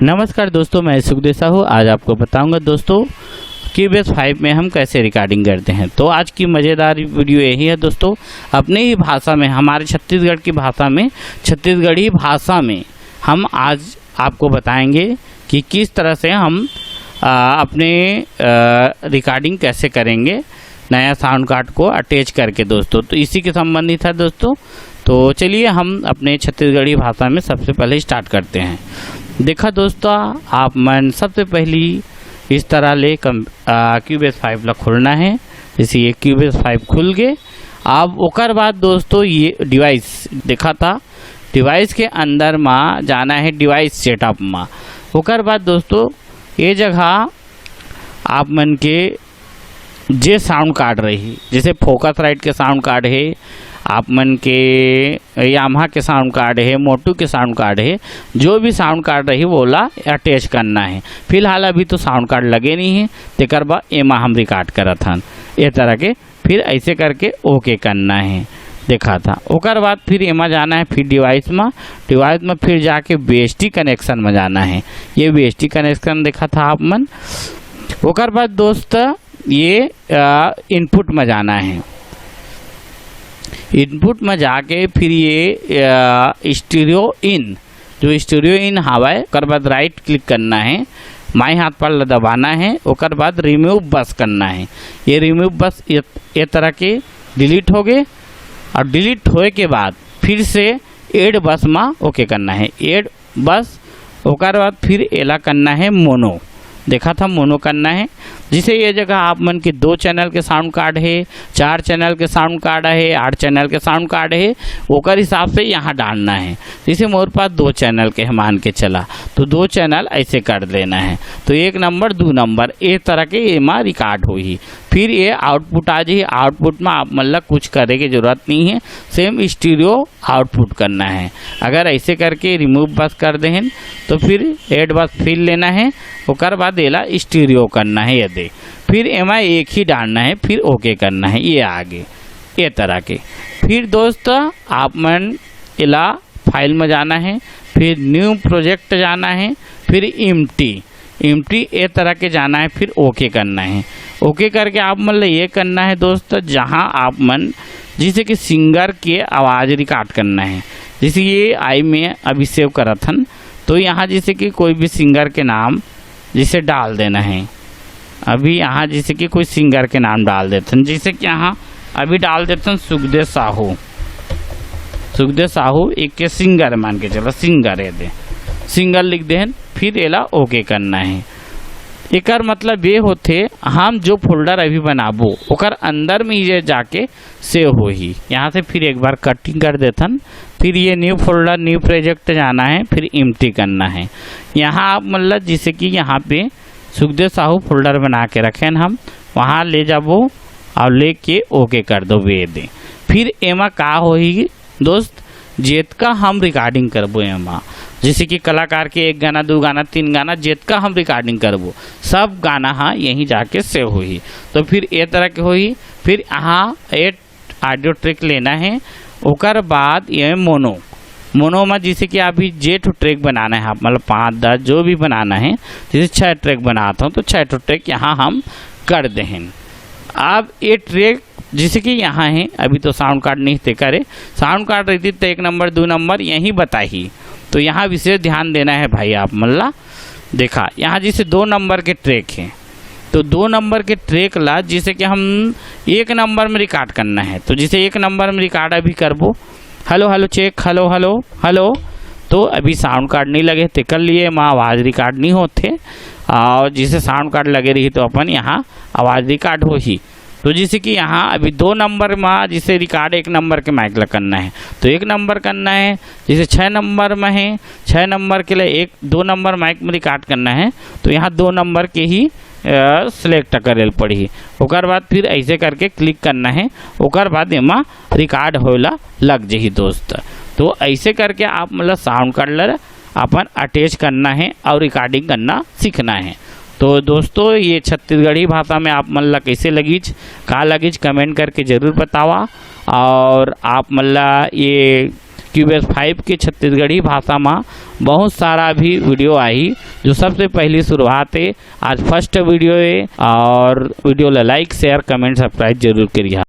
नमस्कार दोस्तों, मैं सुखदेव साहू आज आपको बताऊंगा दोस्तों क्यूबेस 5 में हम कैसे रिकॉर्डिंग करते हैं। तो आज की मज़ेदार वीडियो यही है दोस्तों, अपने ही भाषा में, हमारे छत्तीसगढ़ की भाषा में, छत्तीसगढ़ी भाषा में हम आज आपको बताएंगे कि किस तरह से हम अपने रिकॉर्डिंग कैसे करेंगे नया साउंड कार्ड को अटैच करके दोस्तों। तो इसी के संबंधित है दोस्तों। तो चलिए हम अपने छत्तीसगढ़ी भाषा में सबसे पहले स्टार्ट करते हैं। देखा दोस्तों, आप मन सबसे पहली इस तरह ले क्यूबेस 5 ला खोलना है। जैसे ये क्यूबेस 5 खुल गए। अब ओकर बाद दोस्तों ये डिवाइस देखा था, डिवाइस के अंदर में जाना है डिवाइस सेटअप में। ओकर बाद दोस्तों ये जगह आप मन के जे साउंड कार्ड रही, जैसे फोकस राइट के साउंड कार्ड है, आप मन के यामाहा के साउंड कार्ड है, मोटू के साउंड कार्ड है, जो भी साउंड कार्ड रही वो ला अटैच करना है। फिलहाल अभी तो साउंड कार्ड लगे नहीं है, तेकर बाद एमा हम रिकॉर्ड करत हन ये तरह के। फिर ऐसे करके ओके करना है, देखा था। ओकर बाद फिर एमा जाना है, फिर डिवाइस में फिर जाके बीएसटी कनेक्शन में जाना है। ये बीएसटी कनेक्शन देखा था आप मन। ओकर बाद दोस्त ये इनपुट में जाना है। इनपुट में जाके फिर ये स्टीरियो इन, जो स्टीरियो इन हवा ओकर बाद राइट क्लिक करना है, माई हाथ पर दबाना है। ओकर बाद रिमूव बस करना है। ये रिमूव बस ये तरह के डिलीट हो गए। और डिलीट होए के बाद फिर से एड बस में ओके करना है, एड बस। ओकर बाद फिर एला करना है मोनो, देखा था मोनो करना है। जिसे ये जगह आप मन के 2 चैनल के साउंड कार्ड है, 4 चैनल के साउंड कार्ड है, 8 चैनल के साउंड कार्ड है, ओकर हिसाब से यहाँ डालना है। जैसे मोर पास 2 चैनल के मान के चला तो 2 चैनल ऐसे कर देना है। तो 1 नंबर 2 नंबर एक तरह के एमा रिकॉर्ड हुई। फिर ये आउटपुट आ जाए। आउटपुट में आप मतलब कुछ करे की जरूरत नहीं है, सेम स्टीरियो आउटपुट करना है। अगर ऐसे करके रिमूव बस कर दें तो फिर एड बस फिर लेना है। ओकर बाद एला स्टीरियो करना है, ये दे फिर एमा एक ही डालना है, फिर ओके करना है। ये आगे ये तरह के। फिर दोस्त आप मन एला फाइल में जाना है, फिर न्यू प्रोजेक्ट जाना है, फिर इम्टी ये तरह के जाना है, फिर ओके करना है। ओके करके आप मतलब ये करना है दोस्त, जहाँ आप मन जिसे कि सिंगर के आवाज़ रिकॉर्ड करना है। जैसे ये आई में अभी सेव करा था, तो यहाँ जैसे कि कोई भी सिंगर के नाम जिसे डाल देना है। अभी यहाँ जैसे कि कोई सिंगर के नाम डाल देते हैं, जैसे कि यहाँ अभी डाल देते हैं सुखदेव साहू एक के सिंगर मान के चलो, सिंगर है दे, सिंगर लिख दे। फिर एला ओके करना है। एकर मतलब ये होते हम जो फोल्डर अभी बनाबो ओकर अंदर में ये जाके सेव हो ही। यहाँ से फिर एक बार कटिंग कर देथन। फिर ये न्यू फोल्डर न्यू प्रोजेक्ट जाना है, फिर इम्प्टी करना है। यहाँ आप मतलब जैसे कि यहाँ पे सुखदेव साहू फोल्डर बना के रखें, हम वहाँ ले जाबो और लेके ओके कर दो वे दे। फिर एमा का होगी दोस्त, जेतका हम रिकॉर्डिंग करबो एमा, जैसे कि कलाकार के 1 गाना 2 गाना 3 गाना जेतका हम रिकॉर्डिंग करबो सब गाना हाँ यहीं जाके सेव हुई। तो फिर ये तरह के हुई। फिर यहाँ एक ऑडियो ट्रैक लेना है। ओकर बाद ये मोनो में जैसे कि अभी जे टू ट्रैक बनाना है, आप मतलब 5-10 जो भी बनाना है, जैसे 6 ट्रैक बनाता हूँ तो 6 ट्रैक यहाँ हम कर दें। अब ये ट्रैक जैसे कि यहाँ है, अभी तो साउंड कार्ड नहीं थे करे, साउंड कार्ड रहती तो 1 नंबर 2 नंबर यहीं बताई। तो यहाँ विशेष ध्यान देना है भाई आप मल्ला। देखा यहाँ जैसे 2 नंबर के ट्रैक हैं, तो 2 नंबर के ट्रैक ला जैसे कि हम 1 नंबर में रिकॉर्ड करना है। तो जैसे 1 नंबर में रिकॉर्ड अभी करबो, हेलो चेक, हेलो, तो अभी साउंड कार्ड नहीं लगे थे, कर लिए वहाँ आवाज़ रिकॉर्ड नहीं होते। और जिसे साउंड कार्ड लगे रही तो अपन यहाँ आवाज़ रिकॉर्ड हो ही। तो जैसे कि यहाँ अभी 2 नंबर में जिसे रिकॉर्ड 1 नंबर के माइक लग करना है, तो 1 नंबर करना है। जैसे 6 नंबर में है, 6 नंबर के लिए 2 नंबर माइक में रिकॉर्ड करना है, तो यहाँ 2 नंबर के ही सिलेक्ट करेल पड़ी। ओकर बाद फिर ऐसे करके क्लिक करना है। ओकर बाद एमा रिकॉर्ड होला लग जाही दोस्त। तो ऐसे करके आप मतलब साउंड कार्ड अपन अटैच करना है और रिकॉर्डिंग करना सीखना है। तो दोस्तों ये छत्तीसगढ़ी भाषा में आप मन कैसे लगीज का लगीज कमेंट करके ज़रूर बतावा। और आप मल्ला ये क्यूबेस 5 के छत्तीसगढ़ी भाषा में बहुत सारा भी वीडियो आई जो सबसे पहली शुरुआत है। आज फर्स्ट वीडियो है और वीडियो ला लाइक शेयर कमेंट सब्सक्राइब जरूर करिए।